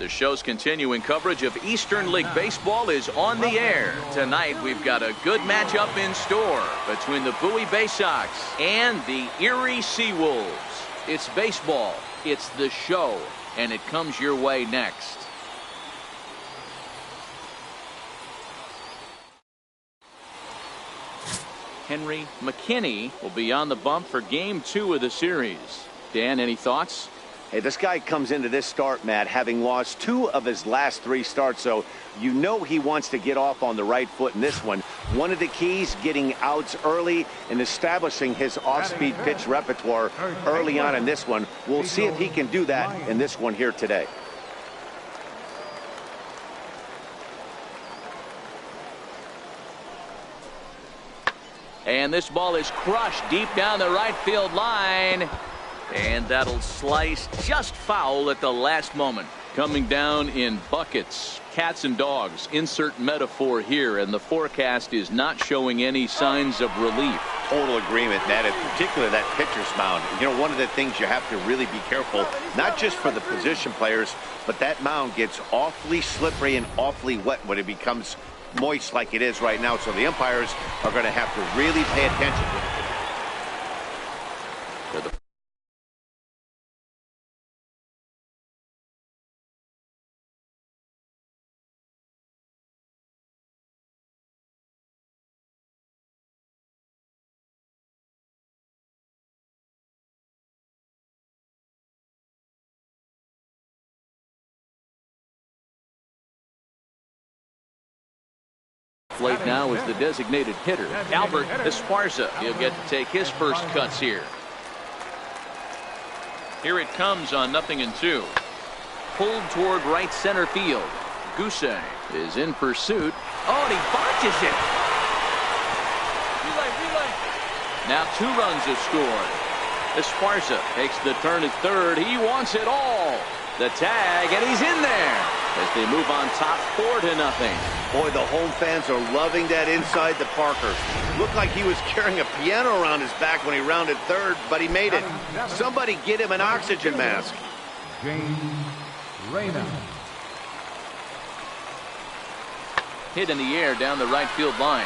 The show's continuing coverage of Eastern League Baseball is on the air. Tonight we've got a good matchup in store between the Bowie Bay Sox and the Erie Seawolves. It's baseball, it's the show, and it comes your way next. Henry McKinney will be on the bump for Game 2 of the series. Dan, any thoughts? Hey, this guy comes into this start, Matt, having lost 2 of his last 3 starts, so you know he wants to get off on the right foot in this one. One of the keys, getting outs early and establishing his off-speed pitch repertoire early on in this one. We'll see if he can do that in this one here today. And this ball is crushed deep down the right field line. And that'll slice just foul at the last moment. Coming down in buckets, cats and dogs, insert metaphor here, and the forecast is not showing any signs of relief. Total agreement, Matt, in particular that pitcher's mound. You know, one of the things you have to really be careful, not just for the position players, but that mound gets awfully slippery and awfully wet when it becomes moist like it is right now. So the umpires are going to have to really pay attention to it. Plate now is the designated hitter, Albert Esparza. He'll get to take his first cuts here. Here it comes on 0-2. Pulled toward right center field. Goose is in pursuit. Oh, and he botches it. Relay. Now 2 runs have scored. Esparza takes the turn at third. He wants it all. The tag, and he's in there as they move on top 4-0. Boy, the home fans are loving that inside the Parker. Looked like he was carrying a piano around his back when he rounded third, but he made it. Somebody get him an oxygen mask. Hit in the air down the right field line.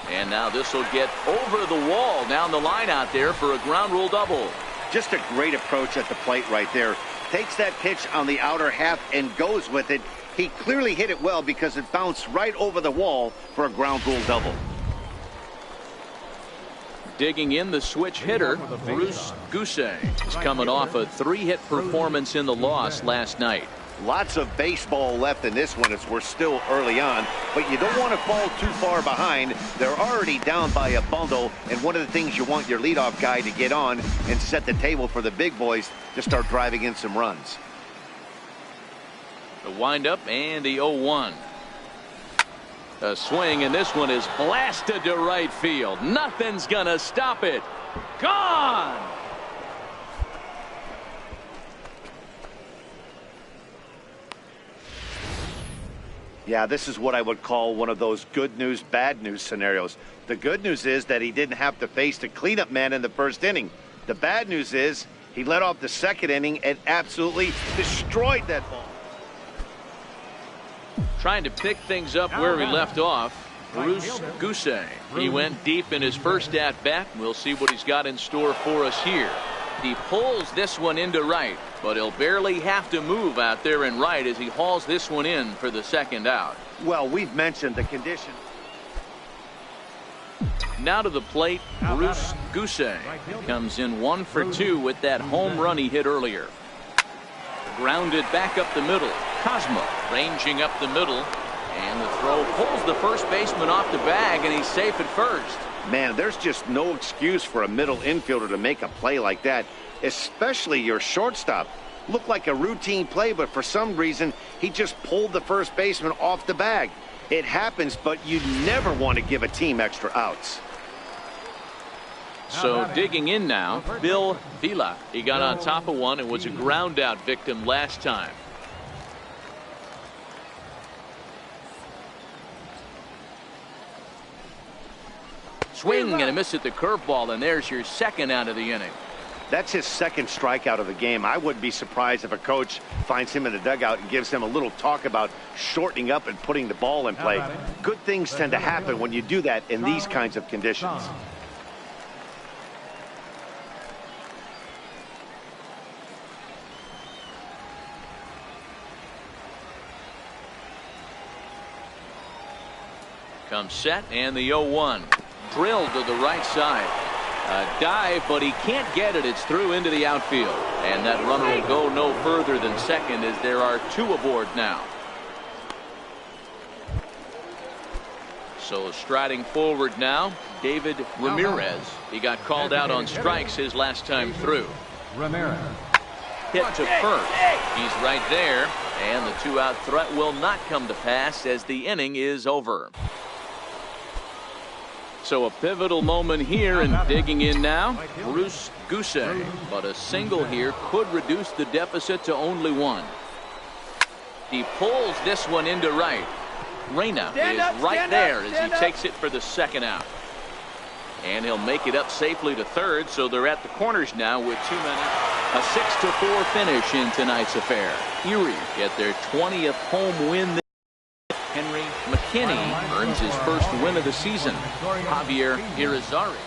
And now this will get over the wall down the line out there for a ground rule double. Just a great approach at the plate right there. Takes that pitch on the outer half and goes with it. He clearly hit it well because it bounced right over the wall for a ground rule double. Digging in the switch hitter, Goose is coming off a 3-hit performance in the loss last night. Lots of baseball left in this one as we're still early on, but you don't want to fall too far behind. They're already down by a bundle, and one of the things you want your leadoff guy to get on and set the table for the big boys to start driving in some runs. The windup and the 0-1. A swing, and this one is blasted to right field. Nothing's gonna stop it. Gone! Yeah, this is what I would call one of those good news, bad news scenarios. The good news is that he didn't have to face the cleanup man in the first inning. The bad news is he led off the second inning and absolutely destroyed that ball. Trying to pick things up where he left off, Goose. He went deep in his first at-bat. We'll see what he's got in store for us here. He pulls this one into right, but he'll barely have to move out there in right as he hauls this one in for the second out. Well, we've mentioned the condition. Now to the plate, Goose comes in 1 for 2 with that home run he hit earlier. Grounded back up the middle. Cosmo ranging up the middle, and the throw pulls the first baseman off the bag, and he's safe at first. Man, there's just no excuse for a middle infielder to make a play like that, especially your shortstop. Looked like a routine play, but for some reason, he just pulled the first baseman off the bag. It happens, but you never want to give a team extra outs. So digging in now, Bill Vila. He got on top of one and was a ground out victim last time. Swing and a miss at the curveball, and there's your second out of the inning. That's his second strikeout of the game. I wouldn't be surprised if a coach finds him in the dugout and gives him a little talk about shortening up and putting the ball in play. Good things tend to happen when you do that in these kinds of conditions. Comes set, and the 0-1. Drilled to the right side. A dive, but he can't get it. It's through into the outfield. And that runner will go no further than second, as there are two aboard now. So striding forward now, David Ramirez. He got called out on strikes his last time through. Ramirez. Hit to first. He's right there, and the two-out threat will not come to pass as the inning is over. So a pivotal moment here, and digging in now, Goose. But a single here could reduce the deficit to only one. He pulls this one into right. Reyna is right there as he takes it for the second out. And he'll make it up safely to third, so they're at the corners now with 2 minutes. A 6-4 finish in tonight's affair. Erie get their 20th home win. Henry McKinney earns his first win of the season. Javier Irizarry.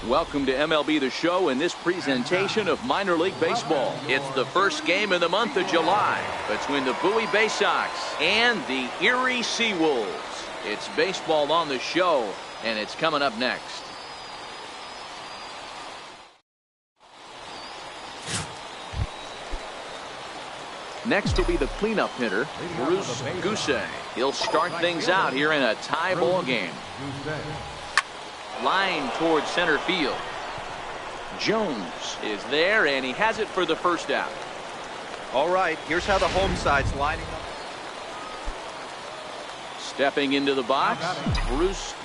Welcome to MLB The Show in this presentation of minor league baseball. It's the first game of the month of July between the Bowie Bay Sox and the Erie Seawolves. It's baseball on the show, and it's coming up next. Next will be the cleanup hitter, Goose. He'll start things out here in a tie ball game. Line towards center field. Jones is there, and he has it for the first out. All right, here's how the home side's lining up. Stepping into the box,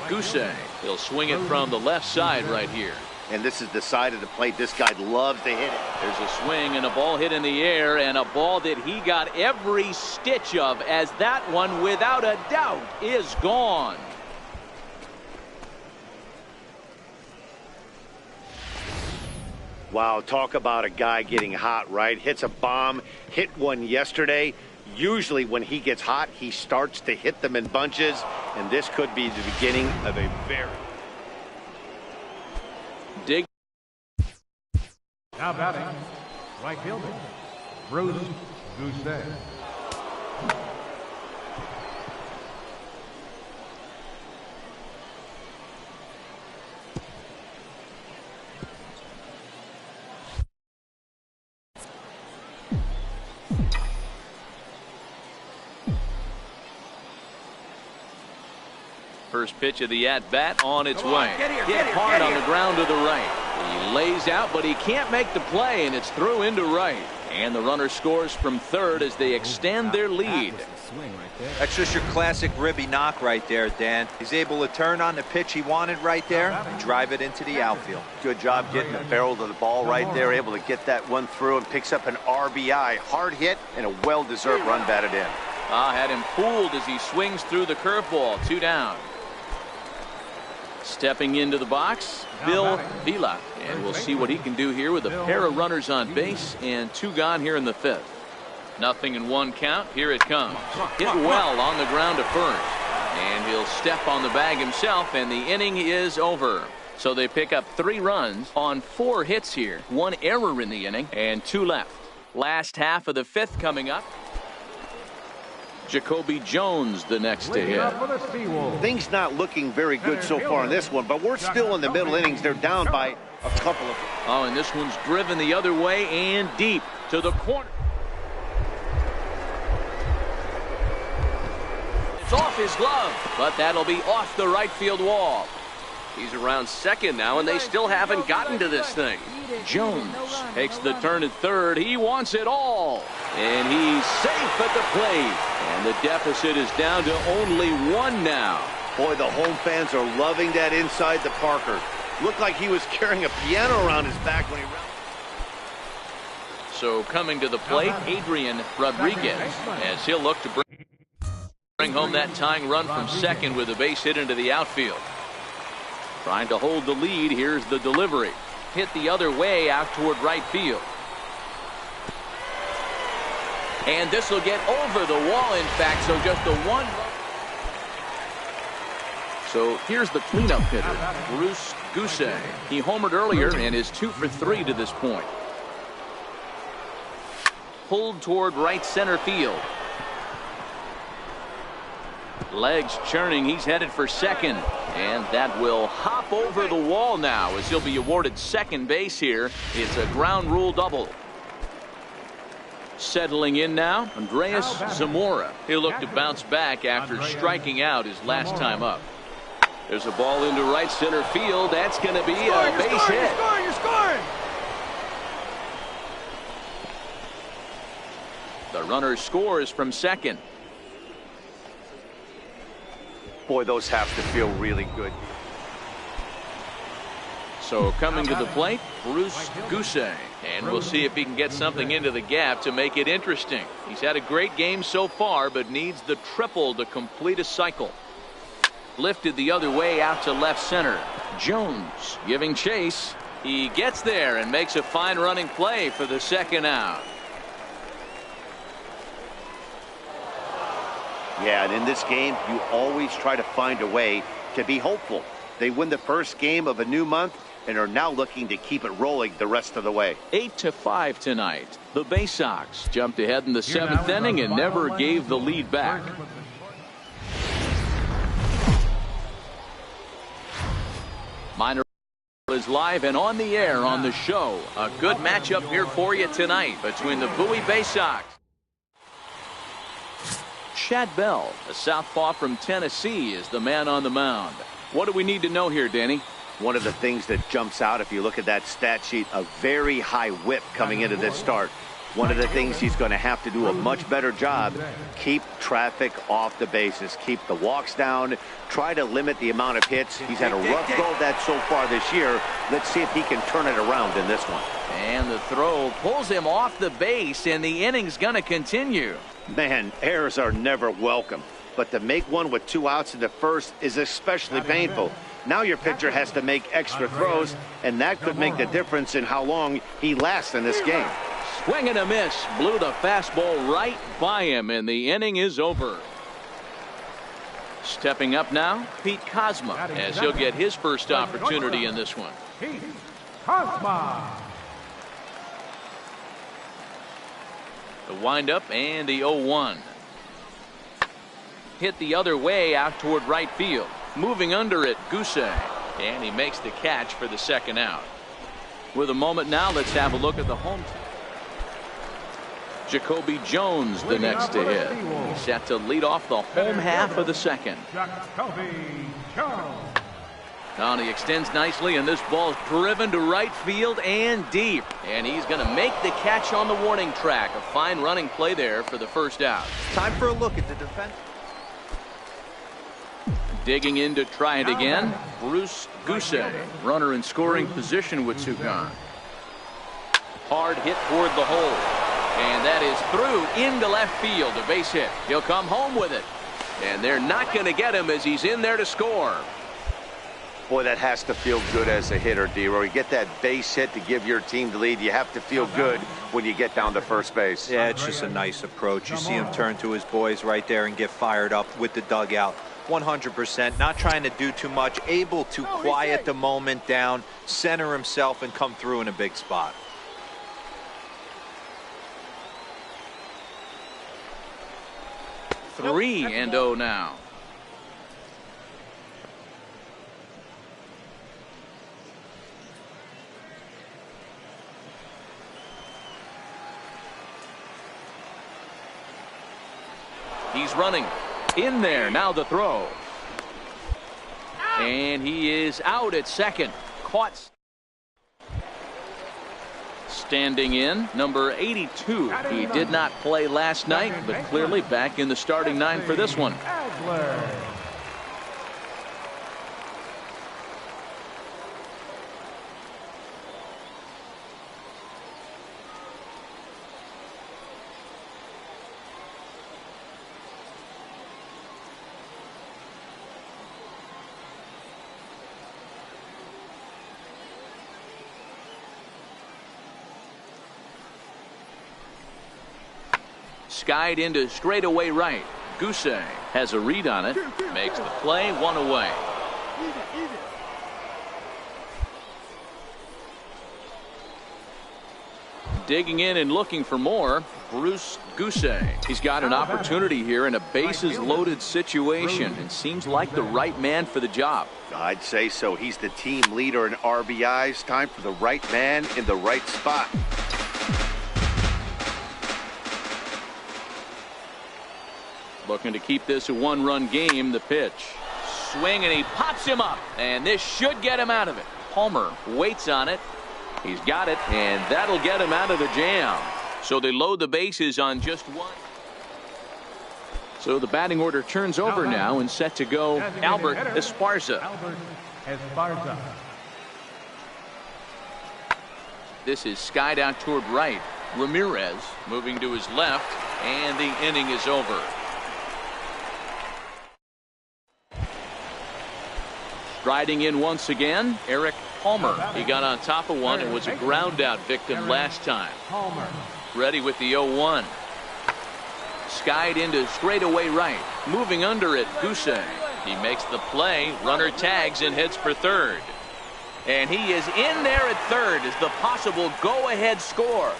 Goose. He'll swing it from the left side right here. And this is the side of the plate this guy loves to hit it. There's a swing and a ball hit in the air, and a ball that he got every stitch of, as that one, without a doubt, is gone. Wow, talk about a guy getting hot, right? Hits a bomb, hit one yesterday. Usually when he gets hot, he starts to hit them in bunches, and this could be the beginning of a very... Dig. Now batting, right fielder, Goose. First pitch of the at-bat on its way. Hit hard on the ground to the right. He lays out, but he can't make the play, and it's through into right. And the runner scores from third as they extend their lead. That's just your classic ribby knock right there, Dan. He's able to turn on the pitch he wanted right there and drive it into the outfield. Good job getting the barrel of the ball right there, able to get that one through, and picks up an RBI. Hard hit and a well-deserved run batted in. Had him fooled as he swings through the curveball. 2 down. Stepping into the box, Bill Vila, and we'll see what he can do here with a pair of runners on base and 2 gone here in the 5th. Nothing in 1 count. Here it comes. Hit well on the ground to first, and he'll step on the bag himself, and the inning is over. So they pick up 3 runs on 4 hits here. 1 error in the inning and 2 left. Last half of the 5th coming up. Jacoby Jones the next to hit. Things not looking very good so far in this one, but we're still in the middle innings. They're down by a couple of... And this one's driven the other way and deep to the corner. It's off his glove, but that'll be off the right field wall. He's around second now, and they still haven't gotten to this thing. Jones takes the turn at third. He wants it all, and he's safe at the plate. And the deficit is down to only 1 now. Boy, the home fans are loving that inside the Parker. Looked like he was carrying a piano around his back when he ran. So coming to the plate, Adrian Rodriguez, as he'll look to bring home that tying run from second with a base hit into the outfield. Trying to hold the lead. Here's the delivery. Hit the other way out toward right field. And this will get over the wall, in fact, so just the one. So here's the cleanup hitter, Goose. He homered earlier and is 2 for 3 to this point. Pulled toward right center field. Legs churning. He's headed for second. And that will hop over the wall now as he'll be awarded second base here. It's a ground rule double. Settling in now, Andreas Zamora. He'll look to bounce back after striking out his last time up. There's a ball into right center field. That's going to be a base hit. You're scoring! The runner scores from second. Boy, those have to feel really good. So coming to the plate, Goose. And we'll see if he can get something into the gap to make it interesting. He's had a great game so far, but needs the triple to complete a cycle. Lifted the other way out to left center. Jones giving chase. He gets there and makes a fine running play for the second out. Yeah, and in this game, you always try to find a way to be hopeful. They win the first game of a new month and are now looking to keep it rolling the rest of the way. 8-5 tonight. The Bay Sox jumped ahead in the seventh inning and never gave the lead back. Minor is live and on the air on the show. A good matchup here for you tonight between the Bowie Bay Sox. Chad Bell, a southpaw from Tennessee, is the man on the mound. What do we need to know here, Danny? One of the things that jumps out if you look at that stat sheet, a very high whip coming into this start. One of the things he's going to have to do a much better job, keep traffic off the bases, keep the walks down, try to limit the amount of hits. He's had a rough go of that so far this year. Let's see if he can turn it around in this one. And the throw pulls him off the base, and the inning's going to continue. Man, errors are never welcome, but to make one with 2 outs in the first is especially painful. Now your pitcher has to make extra throws, and that could make the difference in how long he lasts in this game. Swing and a miss. Blew the fastball right by him, and the inning is over. Stepping up now, Pete Kozma, as he'll get his first opportunity in this one. Pete Kozma. The windup and the 0-1. Hit the other way out toward right field. Moving under it, Goose. And he makes the catch for the second out. With a moment now, let's have a look at the home team. Jacoby Jones the next to hit. He's set to lead off the home half of the second. Jacoby Jones. Now he extends nicely, and this ball is driven to right field and deep. And he's going to make the catch on the warning track. A fine running play there for the first out. Time for a look at the defense. Digging in to try it again, Goose. Runner in scoring position with 2 gone. Hard hit toward the hole. And that is through into left field. A base hit. He'll come home with it. And they're not going to get him as he's in there to score. Boy, that has to feel good as a hitter, D-Roy. You get that base hit to give your team the lead. You have to feel good when you get down to first base. Yeah, it's just a nice approach. You see him turn to his boys right there and get fired up with the dugout. 100%, not trying to do too much, able to quiet the moment down, center himself, and come through in a big spot. Three and 0 now. He's running in there. Now the throw. And he is out at second. Caught. Standing in, number 82. He did not play last night, but clearly back in the starting 9 for this one. skied into straightaway right. Goose has a read on it, makes the play, one away. Digging in and looking for more, Goose. He's got an opportunity here in a bases loaded situation and seems like the right man for the job. I'd say so. He's the team leader in RBIs. Time for the right man in the right spot. Looking to keep this a one-run game. The pitch. Swing, and he pops him up. And this should get him out of it. Palmer waits on it. He's got it, and that'll get him out of the jam. So they load the bases on just one. So the batting order turns over now and set to go Albert Esparza. This is skied out toward right. Ramirez moving to his left, and the inning is over. Striding in once again, Eric Palmer. He got on top of one and was a ground out victim last time. Ready with the 0-1. Skied into straightaway right. Moving under it, Goose. He makes the play. Runner tags and hits for third. And he is in there at third as the possible go-ahead score.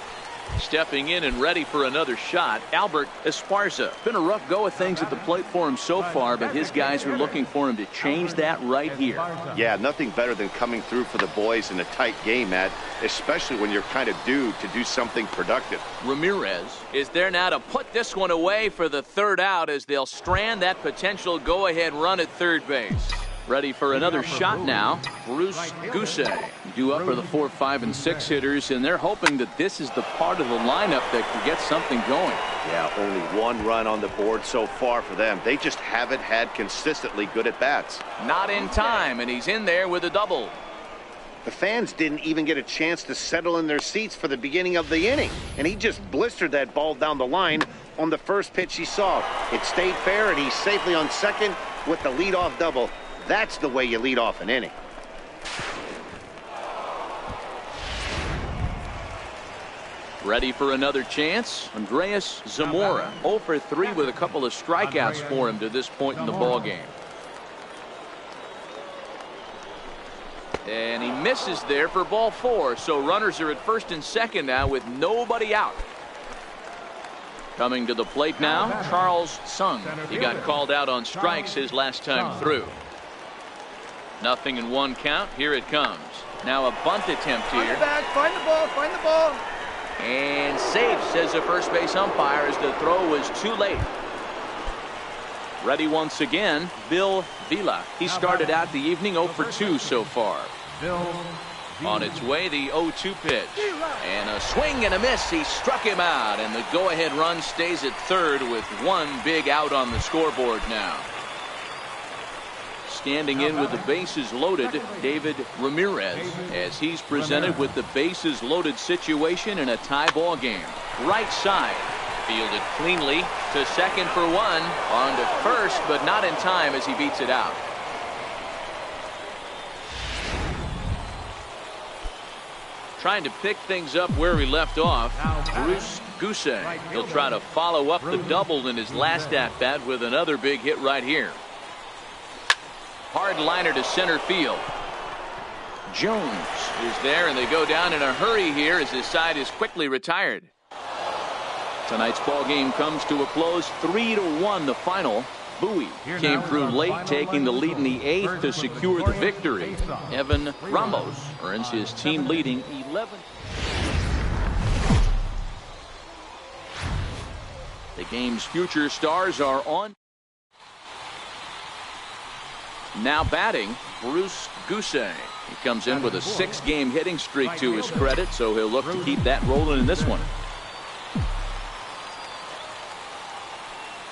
Stepping in and ready for another shot, Albert Esparza. Been a rough go of things at the plate for him so far, but his guys are looking for him to change that right here. Yeah, nothing better than coming through for the boys in a tight game, Matt, especially when you're kind of due to do something productive. Ramirez is there now to put this one away for the third out as they'll strand that potential go-ahead run at third base. Ready for another shot now, Goose. Due up for the 4, 5, and 6 hitters, and they're hoping that this is the part of the lineup that can get something going. Yeah, only one run on the board so far for them. They just haven't had consistently good at-bats. Not in time, and he's in there with a double. The fans didn't even get a chance to settle in their seats for the beginning of the inning, and he just blistered that ball down the line on the first pitch he saw. It stayed fair, and he's safely on second with the leadoff double. That's the way you lead off an inning. Ready for another chance? Andreas Zamora, 0 for 3 with a couple of strikeouts for him to this point in the ballgame. And he misses there for ball 4, so runners are at first and second now with nobody out. Coming to the plate now, Charles Sung. He got called out on strikes his last time through. 0-1 count. Here it comes. Now a bunt attempt here. Find the ball. Find the ball. And safe, says the first base umpire, as the throw was too late. Ready once again, Bill Vila. He started out the evening 0 for 2 so far. On its way, the 0-2 pitch. And a swing and a miss. He struck him out, and the go-ahead run stays at third with one big out on the scoreboard now. Standing in with the bases loaded, David Ramirez, as he's presented with the bases loaded situation in a tie ball game. Right side, fielded cleanly to second for one, on to first, but not in time as he beats it out. Trying to pick things up where he left off, Goose. He'll try to follow up the double in his last at-bat with another big hit right here. Hard liner to center field. Jones is there, and they go down in a hurry here as his side is quickly retired. Tonight's ball game comes to a close, 3-1 the final. Bowie came through late, taking the lead in the 8th to secure the victory. Evan Ramos earns his team leading 11. The game's future stars are on. Now batting, Goose. He comes in with a 6-game hitting streak to his credit, so he'll look to keep that rolling in this one.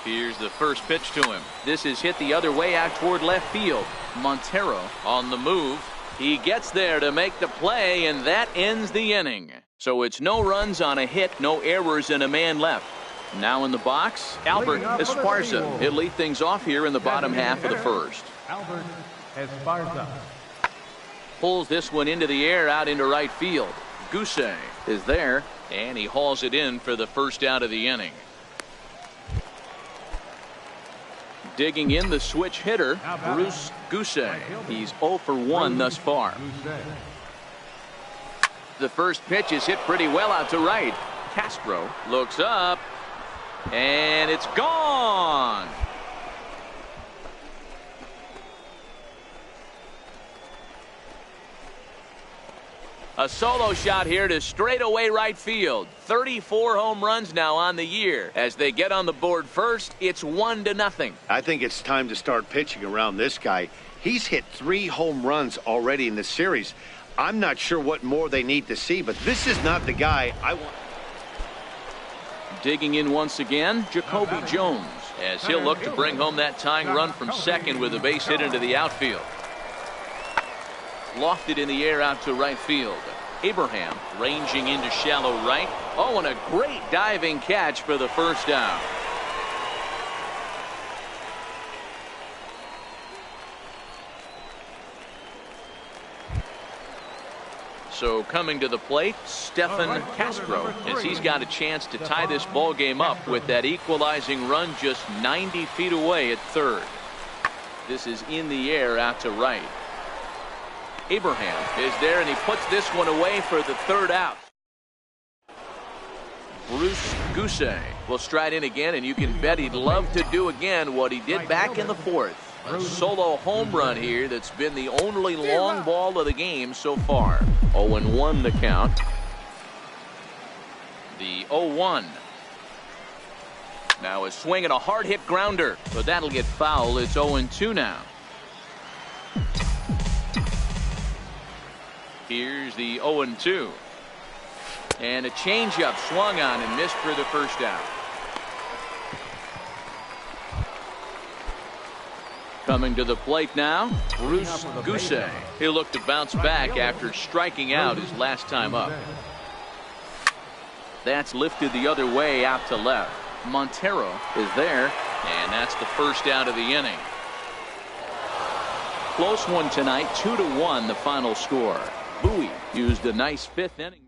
Here's the first pitch to him. This is hit the other way out toward left field. Montero on the move. He gets there to make the play, and that ends the inning. So it's no runs on a hit, no errors, and a man left. Now in the box, Albert Esparza. He'll lead things off here in the bottom half of the first. Albert Esparza. Pulls this one into the air out into right field. Goose is there, and he hauls it in for the first out of the inning. Digging in the switch hitter, Goose. He's 0 for 1 thus far. The first pitch is hit pretty well out to right. Castro looks up, and it's gone. A solo shot here to straightaway right field. 34 home runs now on the year. As they get on the board first, it's 1-0. I think it's time to start pitching around this guy. He's hit 3 home runs already in the series. I'm not sure what more they need to see, but this is not the guy I want. Digging in once again, Jacoby Jones, as he'll look to bring home that tying run from second with a base hit into the outfield. Lofted in the air out to right field. Abraham ranging into shallow right. Oh, and a great diving catch for the first down. So coming to the plate, Stephen Castro, as he's got a chance to tie this ball game up with that equalizing run just 90 feet away at third. This is in the air out to right. Abraham is there, and he puts this one away for the third out. Goose will stride in again, and you can bet he'd love to do again what he did back in the fourth. A solo home run here that's been the only long ball of the game so far. 0-1 the count. The 0-1. Now a swing and a hard hit grounder, but that'll get foul. It's 0-2 now. Here's the 0-2. And a changeup swung on and missed for the first down. Coming to the plate now, Goose. He'll look to bounce back after striking out his last time up. That's lifted the other way out to left. Montero is there, and that's the first out of the inning. Close one tonight, 2-1 the final score. Bowie used a nice fifth inning.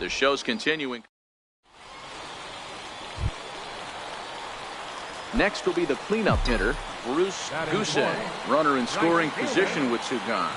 The show's continuing. Next will be the cleanup hitter, Goose. Runner in scoring position with two gone.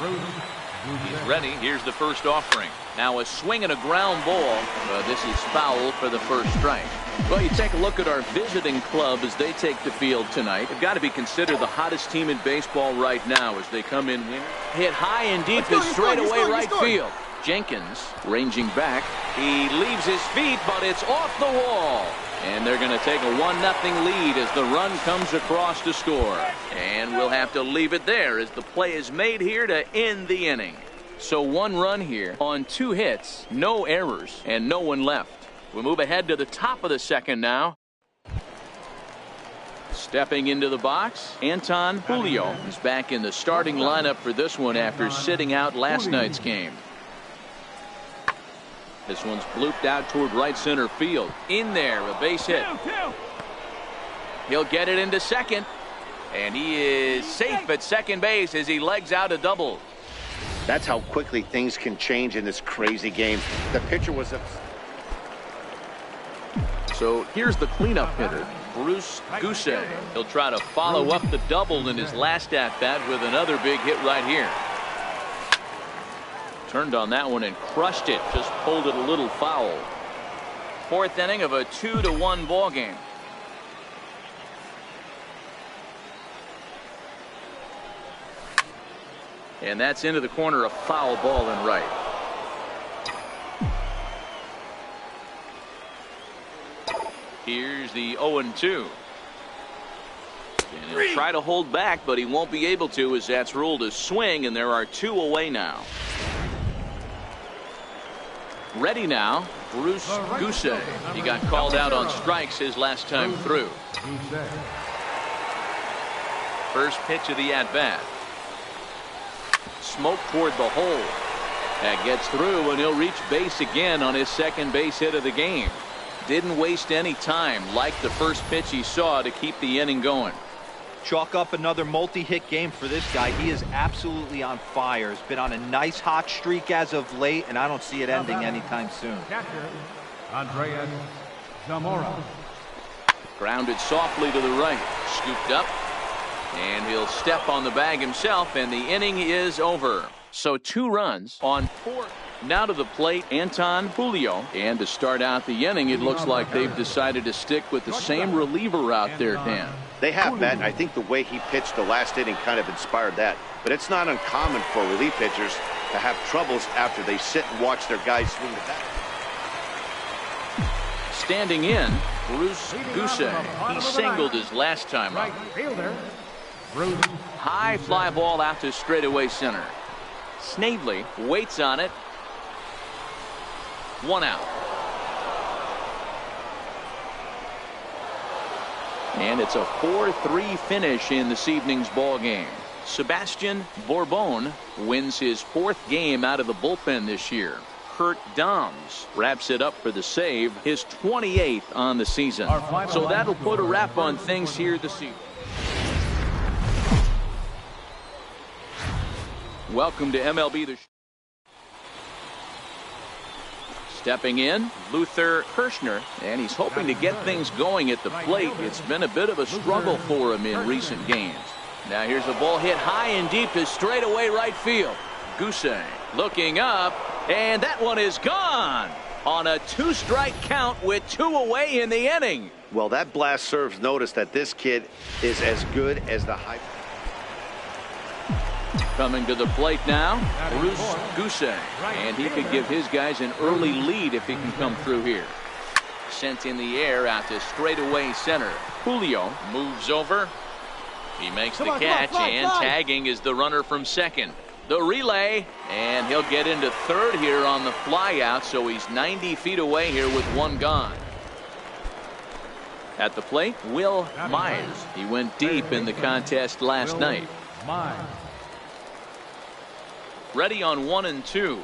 He's ready. Here's the first offering. Now a swing and a ground ball. This is foul for the first strike. Well, you take a look at our visiting club as they take the field tonight. They've got to be considered the hottest team in baseball right now as they come in winning. Hit high and deep to straightaway right field. Jenkins ranging back. He leaves his feet, but it's off the wall. And they're going to take a 1-0 lead as the run comes across to score. And we'll have to leave it there as the play is made here to end the inning. So 1 run here on 2 hits, no errors, and no one left. We move ahead to the top of the second now. Stepping into the box, Anton Julio is back in the starting lineup for this one after sitting out last night's game. This one's blooped out toward right center field. In there, a base hit. He'll get it into second. And he is safe at second base as he legs out a double. That's how quickly things can change in this crazy game. The pitcher was up. So here's the cleanup hitter, Goose. He'll try to follow up the double in his last at-bat with another big hit right here. Turned on that one and crushed it. Just pulled it a little foul. 4th inning of a 2-1 ball game. And that's into the corner, a foul ball and right. Here's the 0-2. And he'll try to hold back, but he won't be able to as that's ruled a swing, and there are 2 away now. Ready now, Goose. He got called out on strikes his last time through. First pitch of the at-bat. Smoke toward the hole. That gets through, and he'll reach base again on his second base hit of the game. Didn't waste any time, like the first pitch he saw, to keep the inning going. Chalk up another multi-hit game for this guy. He is absolutely on fire. He's been on a nice hot streak as of late, and I don't see it ending anytime soon. Grounded softly to the right. Scooped up. And he'll step on the bag himself, and the inning is over. So 2 runs on 4. Now to the plate, Anton Julio. And to start out the inning, it looks like they've decided to stick with the same reliever out there, Dan. They have, Matt, and I think the way he pitched the last inning kind of inspired that. But it's not uncommon for relief pitchers to have troubles after they sit and watch their guys swing the bat. Standing in, Goose. He singled his last time up. High fly ball out to straightaway center. Snavely waits on it. 1 out. And it's a 4-3 finish in this evening's ball game. Sebastian Bourbon wins his 4th game out of the bullpen this year. Kurt Dahms wraps it up for the save, his 28th on the season. So that'll put a wrap on things here this evening. Welcome to MLB The Show. Stepping in, Luther Kirshner, and he's hoping to get things going at the plate. It's been a bit of a struggle for him in recent games. Now here's a ball hit high and deep to straightaway right field. Goose looking up, and that one is gone on a 2-strike count with 2 away in the inning. Well, that blast serves notice that this kid is as good as the hype. Coming to the plate now, Goose, and he could give his guys an early lead if he can come through here. Sent in the air out to straightaway center. Julio moves over. He makes the catch, and tagging is the runner from second. The relay, and he'll get into third here on the fly out, so he's 90 feet away here with 1 gone. At the plate, Will Myers. He went deep in the contest last night. Ready on 1 and 2.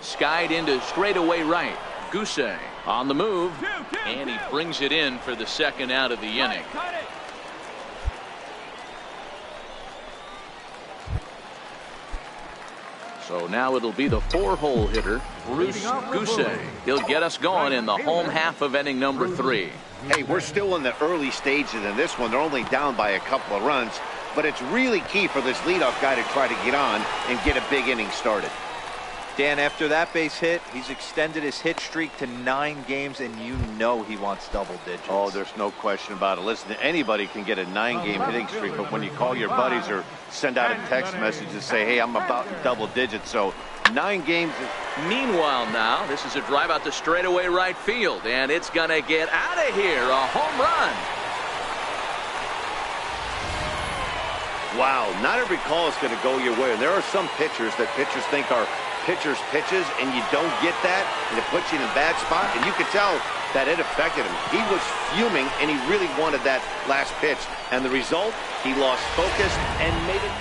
Skied into straightaway right. Goose on the move, and he brings it in for the 2nd out of the inning. So now it'll be the 4-hole hitter, Bruce Goose. He'll get us going in the home half of inning number 3. Hey, we're still in the early stages in this one. They're only down by a couple of runs, but it's really key for this leadoff guy to try to get on and get a big inning started. Dan, after that base hit, he's extended his hit streak to 9 games, and you know he wants double digits. Oh, there's no question about it. Listen, anybody can get a 9-game hitting streak, but when you call your buddies or send out a text message and say, hey, I'm about double digits, so 9 games. Meanwhile now, this is a drive out to straightaway right field, and it's going to get out of here. A home run. Wow, not every call is going to go your way. And there are some pitchers that pitchers think are pitchers' pitches, and you don't get that, and it puts you in a bad spot, and you could tell that it affected him. He was fuming, and he really wanted that last pitch. And the result, he lost focus and made it.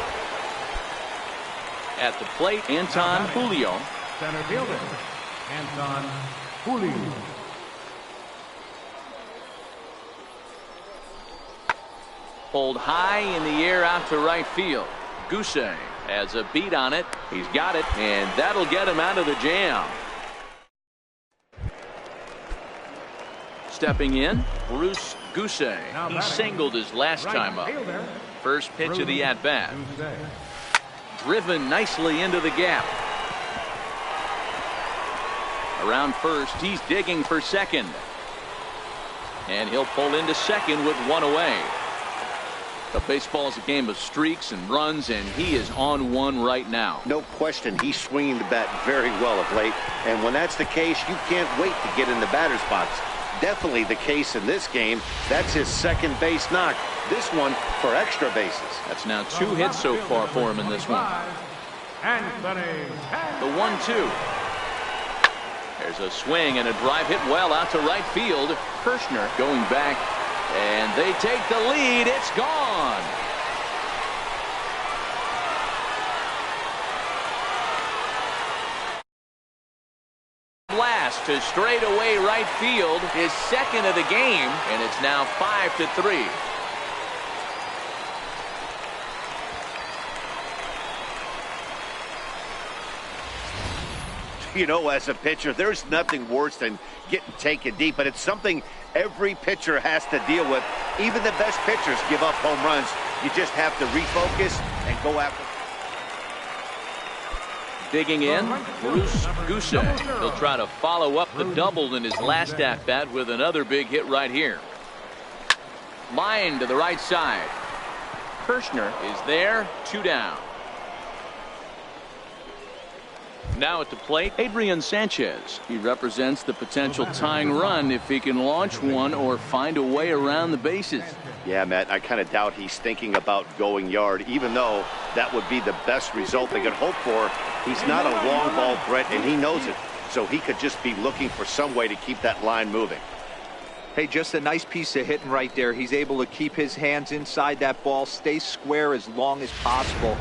At the plate, Anton Julio. Center fielder, Anton Julio. Pulled high in the air out to right field. Goose has a beat on it. He's got it, and that'll get him out of the jam. Stepping in, Bruce Goose. He singled his last time up. First pitch of the at-bat. Driven nicely into the gap. Around first, he's digging for second. And he'll pull into second with 1 away. But baseball is a game of streaks and runs, and he is on one right now. No question, he's swinging the bat very well of late. And when that's the case, you can't wait to get in the batter's box. Definitely the case in this game. That's his second base knock. This one for extra bases. That's now 2 hits so far for him in this one. The 1-2. There's a swing and a drive hit well out to right field. Kirshner going back, and they take the lead. It's gone. Blast to straightaway right field, his second of the game, and it's now 5-3. You know, as a pitcher, there's nothing worse than getting taken deep, but it's something every pitcher has to deal with. Even the best pitchers give up home runs. You just have to refocus and go after. Digging in, Bruce Goose. He'll try to follow up the double in his last at-bat with another big hit right here. Line to the right side. Kirshner is there, 2 down. Now at the plate, Adrian Sanchez. He represents the potential tying run if he can launch one or find a way around the bases. Yeah, Matt, I kind of doubt he's thinking about going yard, even though that would be the best result they could hope for. He's not a long ball threat, and he knows it. So he could just be looking for some way to keep that line moving. Hey, just a nice piece of hitting right there. He's able to keep his hands inside that ball, stay square as long as possible.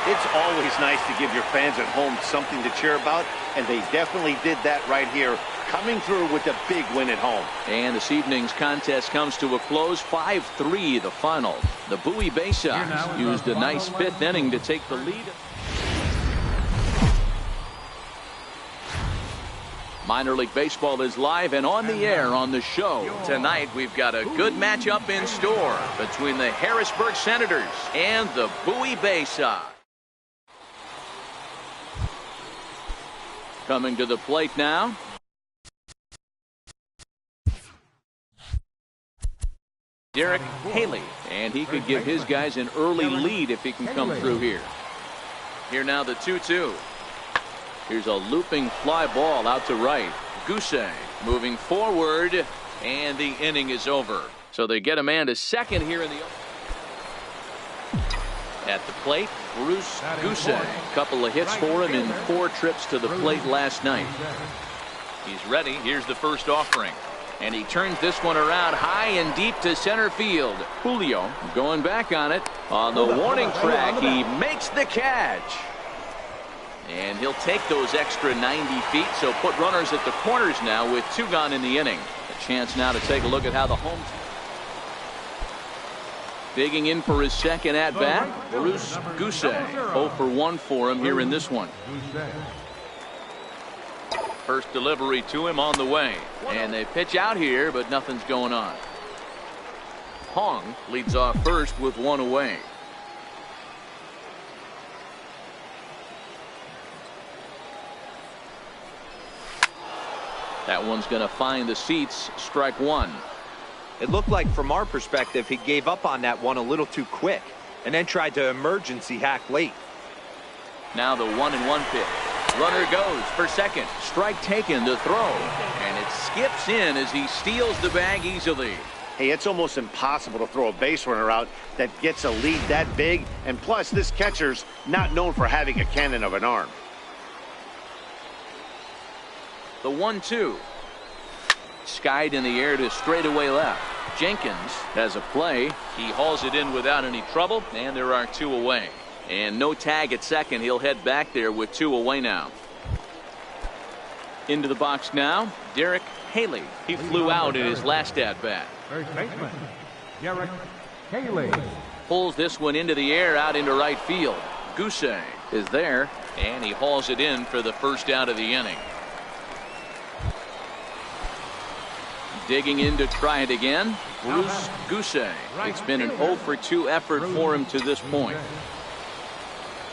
It's always nice to give your fans at home something to cheer about, and they definitely did that right here, coming through with a big win at home. And this evening's contest comes to a close, 5-3 the final. The Bowie Bay Sox used a nice 5th inning to take the lead. Minor League Baseball is live and on the air on the show. Tonight we've got a good matchup in store between the Harrisburg Senators and the Bowie Bay Sox. Coming to the plate now, Derek Haley, and he could give his guys an early lead if he can come through here. Here now the 2-2. Here's a looping fly ball out to right. Goose moving forward, and the inning is over. So they get a man to second here in the. At the plate, Bruce Goose. A couple of hits for him in 4 trips to the plate last night. He's ready. Here's the first offering. And he turns this one around high and deep to center field. Julio going back on it. On the warning track, he makes the catch. And he'll take those extra 90 feet, so put runners at the corners now with 2 gone in the inning. A chance now to take a look at how the home. Digging in for his second at-bat, Goose. 0 for 1 for him here in this one. First delivery to him on the way. And they pitch out here, but nothing's going on. Hong leads off first with 1 away. That one's going to find the seats. Strike 1. It looked like from our perspective he gave up on that one a little too quick and then tried to emergency hack late. Now the 1-1 pitch. Runner goes for second. Strike taken to throw. And it skips in as he steals the bag easily. Hey, it's almost impossible to throw a base runner out that gets a lead that big. And plus, this catcher's not known for having a cannon of an arm. The 1-2. Skied in the air to straightaway left. Jenkins has a play. He hauls it in without any trouble, and there are 2 away. And no tag at second. He'll head back there with 2 away now. Into the box now, Derek Haley. He flew out in his last at-bat. First baseman, Derek Haley. Pulls this one into the air out into right field. Goose is there, and he hauls it in for the first out of the inning. Digging in to try it again, Goose. It's been an 0 for 2 effort for him to this point.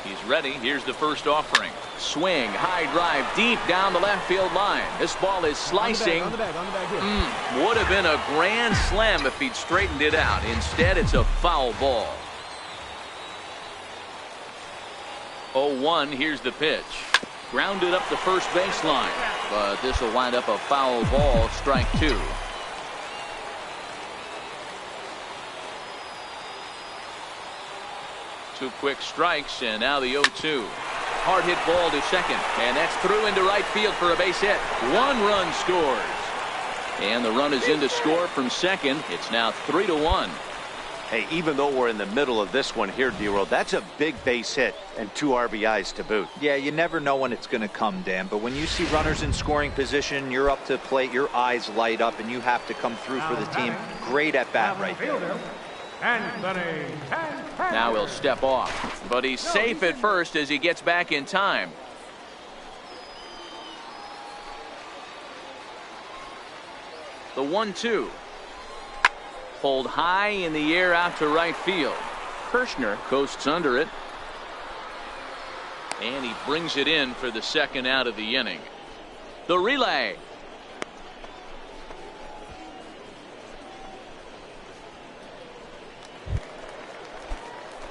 He's ready. Here's the first offering. Swing, high drive, deep down the left field line. This ball is slicing. On the bag here. Would have been a grand slam if he'd straightened it out. Instead, it's a foul ball. 0-1. Here's the pitch. Grounded up the first baseline, but this will wind up a foul ball. Strike 2. Two quick strikes, and now the 0-2. Hard hit ball to second, and that's through into right field for a base hit. 1 run scores, and the run is in to score from second. It's now 3-1. Hey, even though we're in the middle of this one here, D-Roll, that's a big base hit and 2 RBIs to boot. Yeah, you never know when it's going to come, Dan, but when you see runners in scoring position, you're up to the plate, your eyes light up, and you have to come through for the team. Great at bat right there. Now he'll step off, but he's safe at first as he gets back in time. The 1-2. Pulled high in the air out to right field. Kirshner coasts under it. And he brings it in for the second out of the inning. The relay.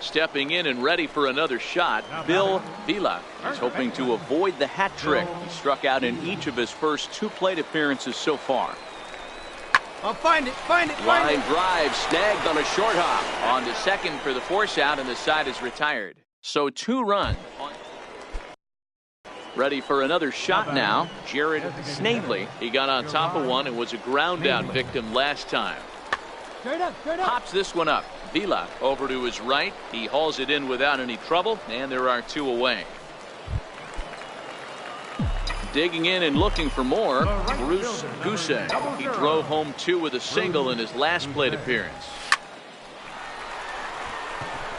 Stepping in and ready for another shot, Bill Vila is hoping to avoid the hat trick. He struck out in each of his first 2 plate appearances so far. I'll find it. Line drive snagged on a short hop. On to second for the force out, and the side is retired. So 2 runs. Ready for another shot now. Jared Snavely. He got on top of one and was a ground down victim last time. Straight up. Pops this one up. Vila over to his right. He hauls it in without any trouble, and there are 2 away. Digging in and looking for more, Goose. He drove home 2 with a single in his last plate appearance.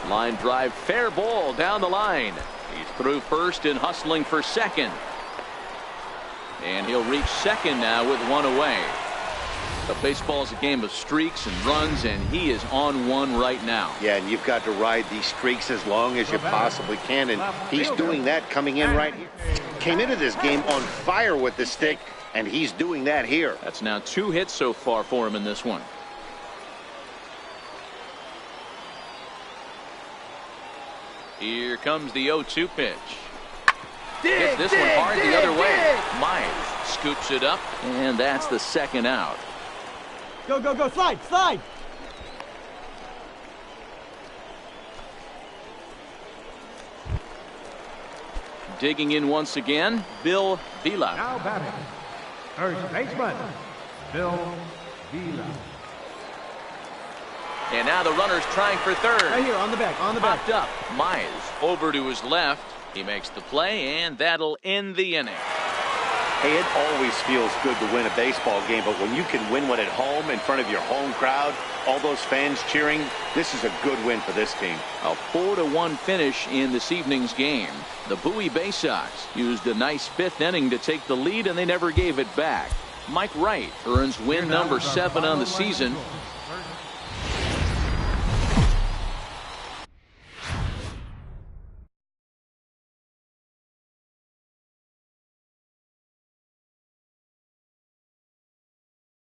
Line drive, fair ball down the line. He's through first and hustling for second. And he'll reach second now with 1 away. But baseball is a game of streaks and runs, and he is on one right now. Yeah, and you've got to ride these streaks as long as you possibly can, and he's doing that coming in right here. Came into this game on fire with the stick, and he's doing that here. That's now 2 hits so far for him in this one. Here comes the 0-2 pitch. Hit this one hard the other way. Myers scoops it up, and that's the second out. Go. Slide. Digging in once again, Bill Vila. Now batting, first baseman, Bill Vila. And now the runner's trying for third. Right here, on the back. Popped up. Myers over to his left. He makes the play, and that'll end the inning. Hey, it always feels good to win a baseball game, but when you can win one at home in front of your home crowd, all those fans cheering, this is a good win for this team. A 4-1 finish in this evening's game. The Bowie Bay Sox used a nice 5th inning to take the lead, and they never gave it back. Mike Wright earns win number 7 on the season.